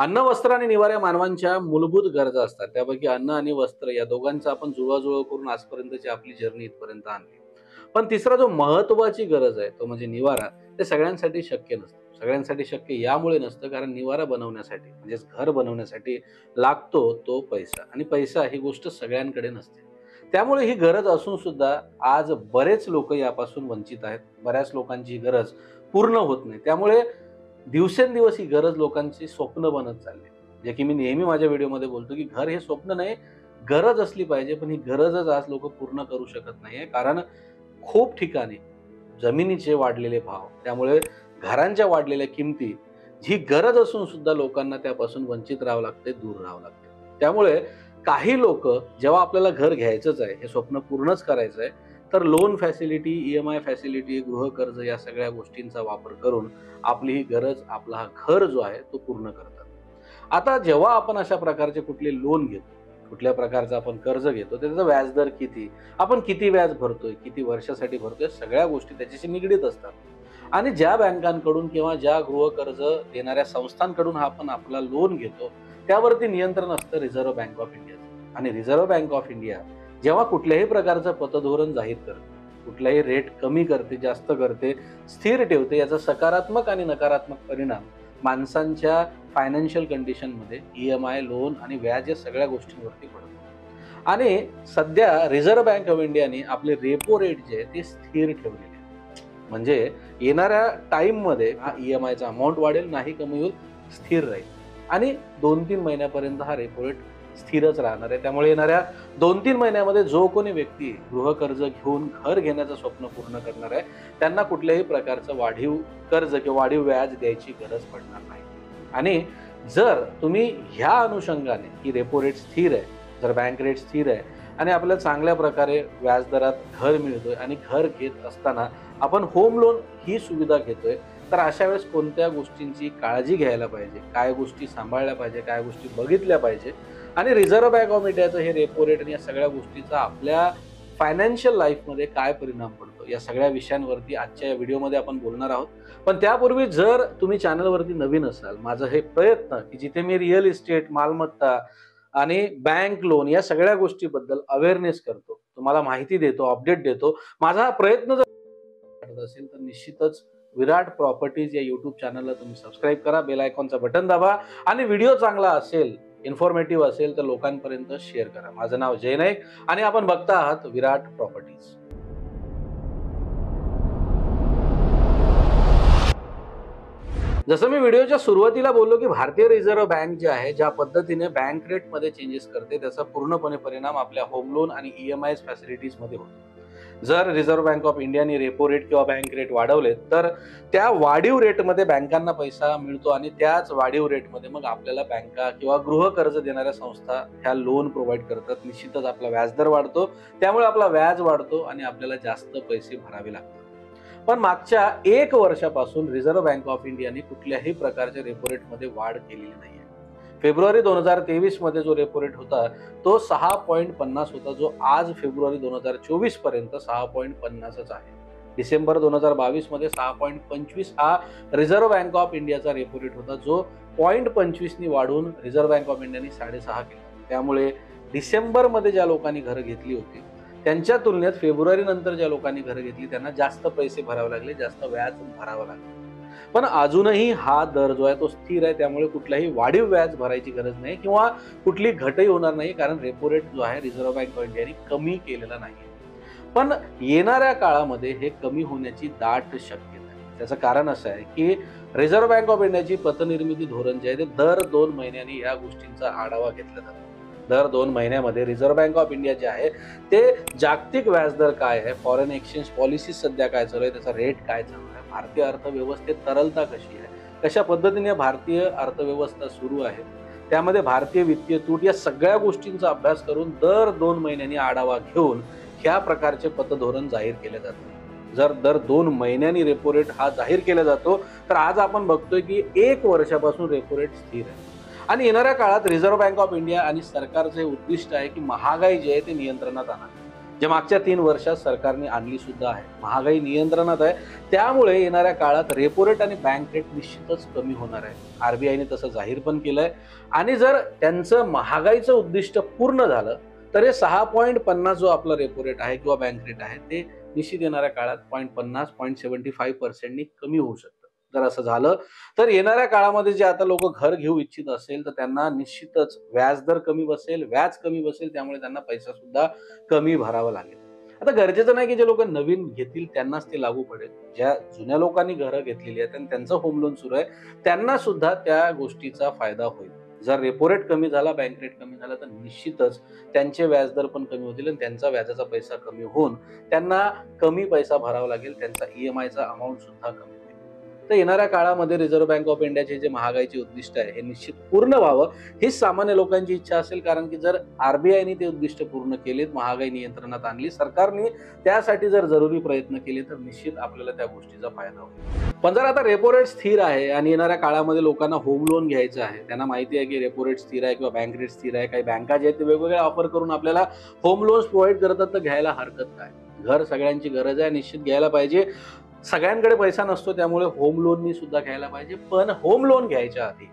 अन्न, वस्त्र आणि निवारा मानवांच्या मूलभूत गरजा असतात. त्यापैकी अन्न आणि वस्त्र या दोघांचा आपण जुळवाजुळव करून आजपर्यंतची आपली जर्नी इथपर्यंत आणली. पण तिसरा जो महत्त्वाची गरज आहे तो म्हणजे निवारा. ते सगळ्यांसाठी शक्य नसतं. सगळ्यांसाठी शक्य यामुळे नसतं कारण निवारा बनवण्यासाठी म्हणजेच घर बनवण्यासाठी लागतो तो पैसा आणि पैसा ही गोष्ट सगळ्यांकडे नसते. त्यामुळे ही गरज असून सुद्धा आज बरेच लोक यापासून वंचित आहेत. बऱ्याच लोकांची ही गरज पूर्ण होत नाही. त्यामुळे दिवसेंदिवस ही गरज लोकांची स्वप्न बनत चालली. जे की मी नेहमी माझ्या व्हिडिओमध्ये बोलतो, की घर हे स्वप्न नाही, गरज असली पाहिजे. पण ही गरजच आज लोकं पूर्ण करू शकत नाहीये. कारण खूप ठिकाणी जमिनीचे वाढलेले भाव, त्यामुळे घरांच्या वाढलेल्या किमती, ही गरज असून सुद्धा लोकांना त्यापासून वंचित राहावं लागतंय, दूर राहावं लागतंय. त्यामुळे काही लोकं जेव्हा आपल्याला घर घ्यायचंच आहे, हे स्वप्न पूर्णच करायचं आहे, तर लोन फॅसिलिटी, EMI फॅसिलिटी, गृहकर्ज या सगळ्या गोष्टींचा वापर करून आपली ही गरज, आपला हा घर जो आहे तो पूर्ण करतात. आता जेव्हा आपण अशा प्रकारचे कुठले लोन घेतो, कुठल्या प्रकारचं आपण कर्ज घेतो, त्याचा व्याजदर किती, आपण किती व्याज भरतोय, किती वर्षासाठी भरतोय, सगळ्या गोष्टी त्याच्याशी निगडीत असतात. आणि ज्या बँकांकडून किंवा ज्या गृहकर्ज देणाऱ्या संस्थांकडून आपण आपला लोन घेतो, त्यावरती नियंत्रण असतं रिझर्व्ह बँक ऑफ इंडियाचं. आणि रिझर्व्ह बँक ऑफ इंडिया जेव्हा कुठल्याही प्रकारचं पतधोरण जाहीर करते, कुठलाही रेट कमी करते, जास्त करते, स्थिर ठेवते, याचा सकारात्मक आणि नकारात्मक परिणाम माणसांच्या फायनान्शियल कंडिशनमध्ये EMI, लोन आणि व्याज या सगळ्या गोष्टींवरती पडतो. आणि सध्या रिझर्व्ह बँक ऑफ इंडियाने आपले रेपो रेट जे आहे ते स्थिर ठेवलेले आहे. म्हणजे येणाऱ्या टाईममध्ये हा EMIचा अमाऊंट वाढेल नाही, कमी होईल, स्थिर राहील. आणि 2-3 महिन्यापर्यंत हा रेपो रेट स्थिरच राहणार आहे. त्यामुळे येणाऱ्या 2-3 महिन्यामध्ये जो कोणी व्यक्ती गृहकर्ज घेऊन घर घेण्याचं स्वप्न पूर्ण करणार आहे, त्यांना कुठल्याही प्रकारचं वाढीव कर्ज किंवा वाढीव व्याज द्यायची गरज पडणार नाही. आणि जर तुम्ही ह्या अनुषंगाने की रेपो रेट स्थिर आहे, जर बँक रेट स्थिर आहे आणि आपल्याला चांगल्या प्रकारे व्याजदरात घर मिळतोय आणि घर घेत असताना आपण होम लोन ही सुविधा घेतोय, तर अशा वेळेस कोणत्या गोष्टींची काळजी घ्यायला पाहिजे, काय गोष्टी सांभाळल्या पाहिजे, काय गोष्टी बघितल्या पाहिजे आणि रिझर्व्ह बँक ऑफ इंडियाचं हे रेपो रेट आणि या सगळ्या गोष्टीचा आपल्या फायनान्शियल लाईफमध्ये काय परिणाम पडतो, या सगळ्या विषयांवरती आजच्या या व्हिडिओमध्ये आपण बोलणार आहोत. पण त्यापूर्वी जर तुम्ही चॅनलवरती नवीन असाल, माझं हे प्रयत्न की जिथे मी रिअल इस्टेट, मालमत्ता आणि बँक लोन या सगळ्या गोष्टीबद्दल अवेअरनेस करतो, तुम्हाला माहिती देतो, अपडेट देतो. माझा हा प्रयत्न जर वाटत असेल तर निश्चितच विराट प्रॉपर्टीज या YouTube चॅनलला तुम्ही सबस्क्राईब करा, बेल आयकॉनचा बटन दाबा आणि व्हिडिओ चांगला असेल, इन्फॉर्मेटिव्ह असेल तर लोकांपर्यंत शेअर करा. माझं नाव जय नाईक आणि आपण बघता आहात विराट प्रॉपर्टीज. जसं मी व्हिडिओच्या सुरुवातीला बोललो की भारतीय रिझर्व्ह बँक जी आहे, ज्या पद्धतीने बँक रेटमध्ये चेंजेस करते, त्याचा पूर्णपणे परिणाम आपल्या होम लोन आणि EMI फॅसिलिटीजमध्ये होतो. जर रिझर्व्ह बँक ऑफ इंडियाने रेपो रेट किंवा बँक रेट वाढवले तर त्या वाढीव रेटमध्ये बँकांना पैसा मिळतो आणि त्याच वाढीव रेटमध्ये मग आपल्याला बँका किंवा गृहकर्ज देणाऱ्या संस्था ह्या लोन प्रोव्हाइड करतात. निश्चितच आपला व्याजदर वाढतो, त्यामुळे आपला व्याज वाढतो आणि आपल्याला जास्त पैसे भरावे लागतात. पण मागच्या 1 वर्षापासून रिझर्व्ह बँक ऑफ इंडियाने कुठल्याही प्रकारच्या रेपो रेटमध्ये वाढ केलेली नाहीये. फेब्रुवारी 2023 मध्ये जो रेपो रेट होता तो 6.50 होता, जो आज फेब्रुवारी 2024 पर्यंत 6.50च आहे. डिसेंबर 2022 मध्ये 6.25 हा रिझर्व्ह बँक ऑफ इंडियाचा रेपो रेट होता, जो 0.25 नी वाढून रिझर्व्ह बँक ऑफ इंडियाने 6.5 केला. त्यामुळे डिसेंबर मध्ये ज्या लोकांनी घरं घेतली होती त्यांच्या तुलनेत फेब्रुवारी नंतर ज्या लोकांनी घरं घेतली त्यांना जास्त पैसे भरावे लागले, जास्त व्याज भरावं लागलं. पण अजूनही हा दर जो आहे तो स्थिर आहे. त्यामुळे कुठलाही वाढीव व्याज भरायची गरज नाही किंवा कुठली घटही होणार नाही, कारण रेपो रेट जो आहे रिझर्व्ह बँक ऑफ इंडियाने कमी केलेला नाही. पण येणाऱ्या काळामध्ये हे कमी होण्याची दाट शक्यता आहे. त्याचं कारण असं आहे की रिझर्व्ह बँक ऑफ इंडियाची पतनिर्मिती धोरण जे आहे ते दर 2 महिन्यांनी या गोष्टींचा आढावा घेतला जातो. दर 2 महिन्यामध्ये रिझर्व्ह बँक ऑफ इंडिया जे आहे ते जागतिक व्याजदर काय आहे, फॉरेन एक्सचेंज पॉलिसी सध्या काय चालू आहे, त्याचा रेट काय चालू आहे, भारतीय अर्थव्यवस्थेत तरलता कशी आहे, कशा पद्धतीने भारतीय अर्थव्यवस्था सुरू आहे, त्यामध्ये भारतीय वित्तीय तूट, या सगळ्या गोष्टींचा अभ्यास करून दर 2 महिन्यांनी आढावा घेऊन ह्या प्रकारचे पतधोरण जाहीर केले जाते. जर दर 2 महिन्यांनी रेपो रेट हा जाहीर केला जातो तर आज आपण बघतोय की 1 वर्षापासून रेपो रेट स्थिर आहे. आणि येणाऱ्या काळात रिझर्व्ह बँक ऑफ इंडिया आणि सरकारचे उद्दिष्ट आहे की महागाई जी आहे ते नियंत्रणात आणा. जे मागच्या 3 वर्षात सरकारने आणली सुद्धा आहे. महागाई नियंत्रणात आहे. त्यामुळे येणाऱ्या काळात रेपो रेट आणि बँक रेट निश्चितच कमी होणार आहे. आरबीआयने तसं जाहीर पण केलंय. आणि जर त्यांचं महागाईचं उद्दिष्ट पूर्ण झालं तर हे 6.50 जो आपला रेपो रेट आहे किंवा बँक रेट आहे ते निश्चित येणाऱ्या काळात 0.50-0.75% नी कमी होऊ शकतं. जर असं झालं तर येणाऱ्या काळामध्ये जे आता लोक घर घेऊ इच्छित असेल तर त्यांना निश्चितच व्याजदर कमी बसेल, व्याज कमी बसेल, त्यामुळे त्यांना पैसा सुद्धा कमी भरावा लागेल. आता गरजेचं नाही की जे लोक नवीन घेतील त्यांनाच ते लागू पडेल. ज्या जुन्या लोकांनी घरं घेतलेली आहेत आणि त्यांचं होम लोन सुरू आहे त्यांना सुद्धा त्या गोष्टीचा फायदा होईल. जर रेपो रेट कमी झाला, बँक रेट कमी झाला तर निश्चितच त्यांचे व्याजदर पण कमी होतील आणि त्यांचा व्याजाचा पैसा कमी होऊन त्यांना कमी पैसा भरावा लागेल, त्यांचा ईएमआयचा अमाऊंट सुद्धा कमी होईल. तर येणाऱ्या काळामध्ये रिझर्व्ह बँक ऑफ इंडियाचे जे महागाईचे उद्दिष्ट आहे हे निश्चित पूर्ण व्हावं हीच सामान्य लोकांची इच्छा असेल. कारण की जर आरबीआयने ते उद्दिष्ट पूर्ण केलेत, महागाई नियंत्रणात आणली, सरकारने त्यासाठी जर जरुरी प्रयत्न केले तर निश्चित आपल्याला त्या गोष्टीचा फायदा होईल. पण जर आता रेपो रेट स्थिर आहे आणि येणाऱ्या काळामध्ये लोकांना होम लोन घ्यायचं आहे, त्यांना माहिती आहे की रेपो रेट स्थिर आहे किंवा बँक रेट स्थिर आहे, काही बँका जे आहेत ते वेगवेगळ्या ऑफर करून आपल्याला होम लोन्स प्रोव्हाइड करतात, तर घ्यायला हरकत काय. घर सगळ्यांची गरज आहे, निश्चित घ्यायला पाहिजे. सगळ्यांकडे पैसा नसतो त्यामुळे होम लोननी सुद्धा घ्यायला पाहिजे. पण होम लोन घ्यायच्या आधी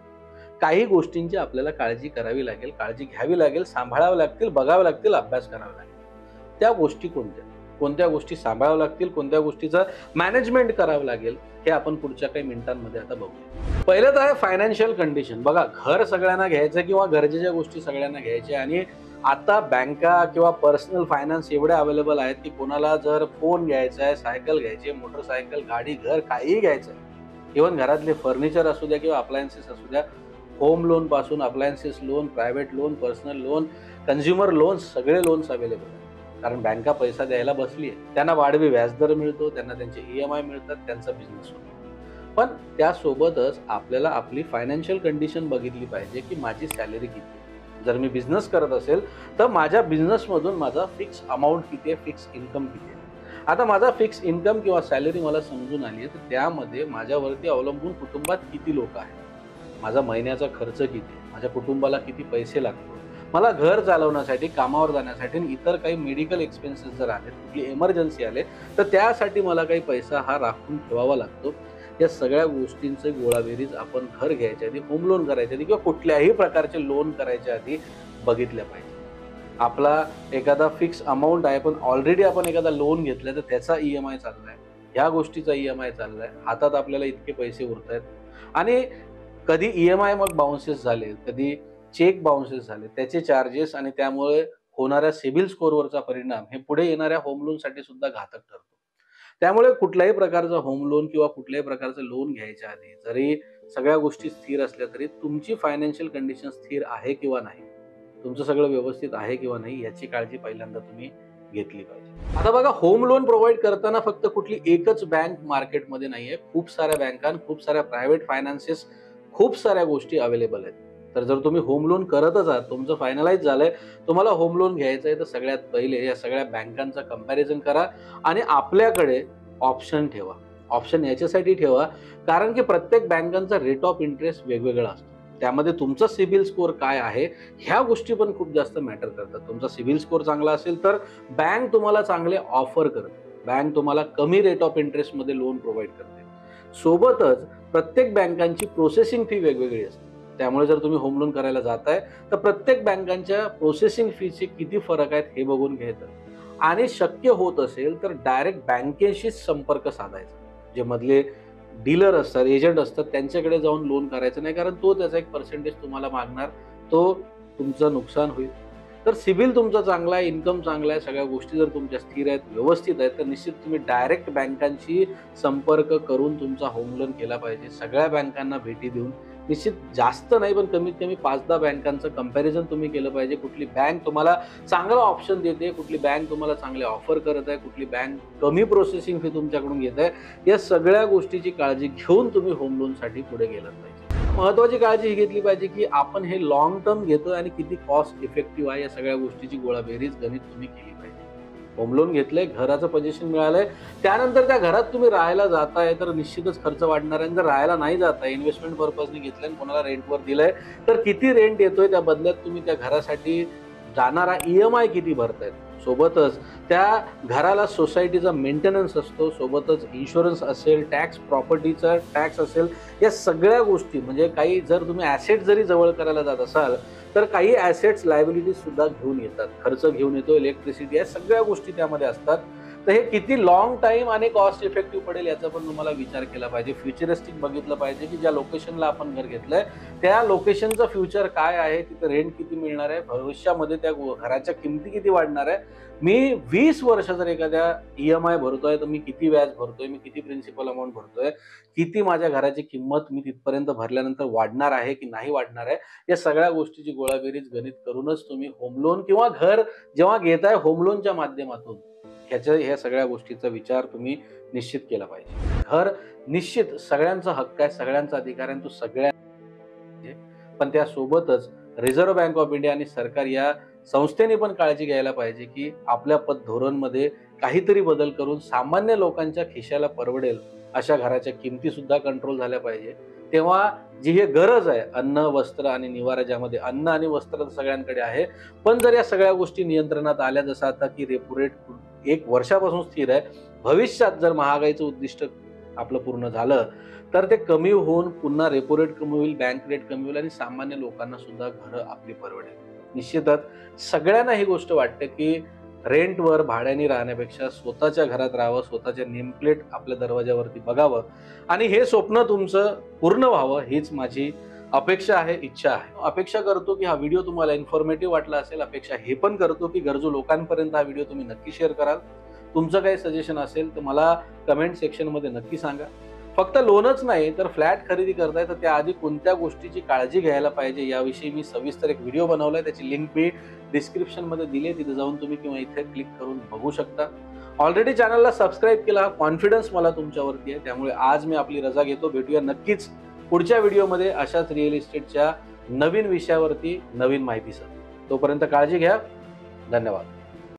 काही गोष्टींची आपल्याला काळजी करावी लागेल, काळजी घ्यावी लागेल, सांभाळावं लागतील, बघावं लागतील, अभ्यास करावा लागेल. त्या गोष्टी कोणत्या कोणत्या गोष्टी सांभाळाव्या लागतील, कोणत्या गोष्टीचं मॅनेजमेंट करावं लागेल हे आपण पुढच्या काही मिनिटांमध्ये आता बघूया. पहिलं तर आहे फायनान्शियल कंडिशन. बघा, घर सगळ्यांना घ्यायचं किंवा गरजेच्या गोष्टी सगळ्यांना घ्यायच्या आणि आता बँका किंवा पर्सनल फायनान्स एवढे अवेलेबल आहेत की कोणाला जर फोन घ्यायचा आहे, सायकल घ्यायची, मोटरसायकल, गाडी, घर काहीही घ्यायचं आहे, इव्हन घरातले फर्निचर असू द्या किंवा अप्लायन्सेस असू द्या, होम लोन पासून appliances loan, private loan, personal loan, consumer loans, सगळे लोन्स अवेलेबल आहेत. कारण बँका पैसा द्यायला बसली आहे. त्यांना वाढवी व्याजदर मिळतो, त्यांना त्यांचे ईएमआय मिळतात, त्यांचा बिझनेस होतो. पण त्यासोबतच आपल्याला आपली फायनान्शियल कंडिशन बघितली पाहिजे की माझी सॅलरी किती आहे. जर मी बिझनेस करत असेल तर माझ्या बिझनेसमधून माझा फिक्स अमाऊंट किती आहे, फिक्स इन्कम किती आहे. आता माझा फिक्स इन्कम किंवा सॅलरी मला समजून आली आहे तर त्यामध्ये माझ्यावरती अवलंबून कुटुंबात किती लोक आहेत, माझा महिन्याचा खर्च किती आहे, माझ्या कुटुंबाला किती पैसे लागतो, मला घर चालवण्यासाठी, कामावर जाण्यासाठी आणि इतर काही मेडिकल एक्सपेन्सेस जर आले, कुठली इमर्जन्सी आले तर त्यासाठी मला काही पैसा हा राखून ठेवावा लागतो. या सगळ्या गोष्टींचे गोळाबेरीज आपण घर घ्यायच्या आधी, होम लोन करायच्या आधी किंवा कुठल्याही प्रकारचे लोन करायच्या आधी बघितल्या पाहिजे. आपला एखादा फिक्स अमाऊंट आहे पण ऑलरेडी आपण एखादा लोन घेतलाय तर त्याचा ईएमआय चाललाय, ह्या गोष्टीचा ईएमआय चाललाय, हातात आपल्याला इतके पैसे उरत आहेत आणि कधी ईएमआय मग बाउन्सेस झाले, कधी चेक बाउन्सेस झाले, त्याचे चार्जेस आणि त्यामुळे होणाऱ्या सिबिल स्कोअरवरचा परिणाम हे पुढे येणाऱ्या होम लोनसाठी सुद्धा घातक ठरतो. त्यामुळे कुठल्याही प्रकारचं होम लोन किंवा कुठल्याही प्रकारचं लोन घ्यायच्या आधी जरी सगळ्या गोष्टी स्थिर असल्या तरी तुमची फायनान्शियल कंडिशन स्थिर आहे किंवा नाही, तुमचं सगळं व्यवस्थित आहे किंवा नाही याची काळजी पहिल्यांदा तुम्ही घेतली पाहिजे. आता बघा, होम लोन प्रोव्हाइड करताना फक्त कुठली एकच बँक मार्केटमध्ये नाहीये, खूप साऱ्या बँका, खूप साऱ्या प्रायव्हेट फायनान्सेस, खूप साऱ्या गोष्टी अवेलेबल आहेत. तर जर तुम्ही होम लोन करतच आहात, तुमचं फायनलाइज झालंय, तुम्हाला होम लोन घ्यायचं आहे तर सगळ्यात पहिले या सगळ्या बँकांचा कंपॅरिझन करा आणि आपल्याकडे ऑप्शन ठेवा. ऑप्शन याच्यासाठी ठेवा कारण की प्रत्येक बँकांचा रेट ऑफ इंटरेस्ट वेगवेगळा असतो. त्यामध्ये तुमचा सिबिल स्कोअर काय आहे ह्या गोष्टी पण खूप जास्त मॅटर करतात. तुमचा सिबिल स्कोअर चांगला असेल तर बँक तुम्हाला चांगले ऑफर करते, बँक तुम्हाला कमी रेट ऑफ इंटरेस्ट मध्ये लोन प्रोव्हाइड करते. सोबतच प्रत्येक बँकांची प्रोसेसिंग फी वेगवेगळी असते. त्यामुळे जर तुम्ही होम लोन करायला जाताय तर प्रत्येक बँकांच्या प्रोसेसिंग फीचे किती फरक आहेत हे बघून घ्यायचं आणि शक्य होत असेल तर डायरेक्ट बँकेशीच संपर्क साधायचा. जे मधले डीलर असतात, एजंट असतात, त्यांच्याकडे जाऊन लोन करायचं नाही कारण तो त्याचा एक पर्सेंटेज तुम्हाला मागणार, तो तुमचं नुकसान होईल. तर सिबिल तुमचा चांगला आहे, इन्कम चांगला आहे, सगळ्या गोष्टी जर तुमच्या स्थिर आहेत, व्यवस्थित आहेत तर निश्चित तुम्ही डायरेक्ट बँकांशी संपर्क करून तुमचा होम लोन केला पाहिजे. सगळ्या बँकांना भेटी देऊन निश्चित जास्त नाही पण कमीत कमी 5-10 बँकांचं कंपॅरिझन तुम्ही केलं पाहिजे. कुठली बँक तुम्हाला चांगला ऑप्शन देते, कुठली बँक तुम्हाला चांगले ऑफर करत आहे, कुठली बँक कमी प्रोसेसिंग फी तुमच्याकडून घेत आहे, या सगळ्या गोष्टीची काळजी घेऊन तुम्ही होम लोनसाठी पुढे गेलं पाहिजे. महत्वाची काळजी ही घेतली पाहिजे की आपण हे लॉंग टर्म घेतोय आणि किती कॉस्ट इफेक्टिव्ह आहे, या सगळ्या गोष्टीची गोळाबेरीज गणित तुम्ही केली पाहिजे. होम लोन घेतलंय, घराचं पोझिशन मिळालंय, त्यानंतर त्या घरात तुम्ही राहायला जाताय तर निश्चितच खर्च वाढणार आहे. जर राहायला नाही जाताय, इन्व्हेस्टमेंट पर्पजने घेतलंय, कोणाला रेंटवर दिलंय तर किती रेंट येतोय, त्या बदल्यात तुम्ही त्या घरासाठी जाणारा ईएमआय किती भरतायत. सोबतच त्या घराला सोसायटीचा मेंटेनन्स असतो, सोबतच इन्शुरन्स असेल, टॅक्स, प्रॉपर्टीचा टॅक्स असेल, या सगळ्या गोष्टी म्हणजे काही जर तुम्ही ॲसेट जरी जवळ करायला जात असाल तर काही ॲसेट्स लायबिलिटीज सुद्धा घेऊन येतात, खर्च घेऊन येतो, इलेक्ट्रिसिटी, या सगळ्या गोष्टी त्यामध्ये असतात. तर हे किती लॉंग टाईम आणि कॉस्ट इफेक्टिव्ह पडेल याचा पण तुम्हाला विचार केला पाहिजे. फ्युचरिस्टिक बघितलं पाहिजे की ज्या लोकेशनला आपण घर घेतलंय त्या लोकेशनचं फ्युचर काय आहे, तिथे रेंट किती मिळणार आहे, भविष्यामध्ये त्या घराच्या किमती किती वाढणार आहे, मी 20 वर्ष जर एखाद्या EMI भरतोय तर मी किती व्याज भरतोय, मी किती प्रिन्सिपल अमाऊंट भरतोय, किती माझ्या घराची किंमत मी तिथपर्यंत भरल्यानंतर वाढणार आहे की नाही वाढणार आहे, या सगळ्या गोष्टीची गोळाबेरीज गणित करूनच तुम्ही होम लोन किंवा घर जेव्हा घेताय होम लोनच्या माध्यमातून ह्या सगळ्या गोष्टीचा विचार तुम्ही निश्चित केला पाहिजे. घर निश्चित सगळ्यांचा हक्क आहे, सगळ्यांचा अधिकार आहे, तो सगळ्या, पण त्यासोबतच रिझर्व्ह बँक ऑफ इंडिया आणि सरकार या संस्थेने पण काळजी घ्यायला पाहिजे की आपल्या धोरणमध्ये काहीतरी बदल करून सामान्य लोकांच्या खिशाला परवडेल अशा घराच्या किमती सुद्धा कंट्रोल झाल्या पाहिजे. तेव्हा जी हे गरज आहे अन्न, वस्त्र आणि निवारा, ज्यामध्ये अन्न आणि वस्त्र तर सगळ्यांकडे आहे, पण जर या सगळ्या गोष्टी नियंत्रणात आल्या, जसं आता की रेपो रेट 1 वर्षापासून स्थिर आहे, भविष्यात जर महागाईचं उद्दिष्ट आपलं पूर्ण झालं तर ते कमी होऊन पुन्हा रेपो रेट कमी होईल, बँक रेट कमी होईल आणि सामान्य लोकांना सुद्धा घरं आपली परवडेल. निश्चितच सगळ्यांना ही गोष्ट वाटते की रेंटवर, भाड्याने राहण्यापेक्षा स्वतःच्या घरात राहावं, स्वतःच्या नेमप्लेट आपल्या दरवाजावरती बघावं आणि हे स्वप्न तुमचं पूर्ण व्हावं, हीच माझी अपेक्षा आहे, इच्छा आहे. अपेक्षा करतो की हा व्हिडिओ तुम्हाला इन्फॉर्मेटिव्ह वाटला असेल. अपेक्षा हे पण करतो की गरजू लोकांपर्यंत हा व्हिडिओ तुम्ही नक्की शेअर कराल. तुमचं काही सजेशन असेल तर मला कमेंट सेक्शनमध्ये नक्की सांगा. फक्त लोनच नाही तर फ्लॅट खरेदी करताय तर त्याआधी कोणत्या गोष्टीची काळजी घ्यायला पाहिजे याविषयी मी सविस्तर एक व्हिडिओ बनवलाय, त्याची लिंक मी डिस्क्रिप्शनमध्ये दिली आहे, तिथे जाऊन तुम्ही किंवा इथे क्लिक करून बघू शकता. ऑलरेडी चॅनलला सबस्क्राईब केला, हा कॉन्फिडन्स मला तुमच्यावरती आहे, त्यामुळे आज मी आपली रजा घेतो. भेटूया नक्कीच पुढच्या व्हिडिओमध्ये अशाच रिअल इस्टेटच्या नवीन विषयावरती नवीन माहितीसह. तोपर्यंत काळजी घ्या. धन्यवाद.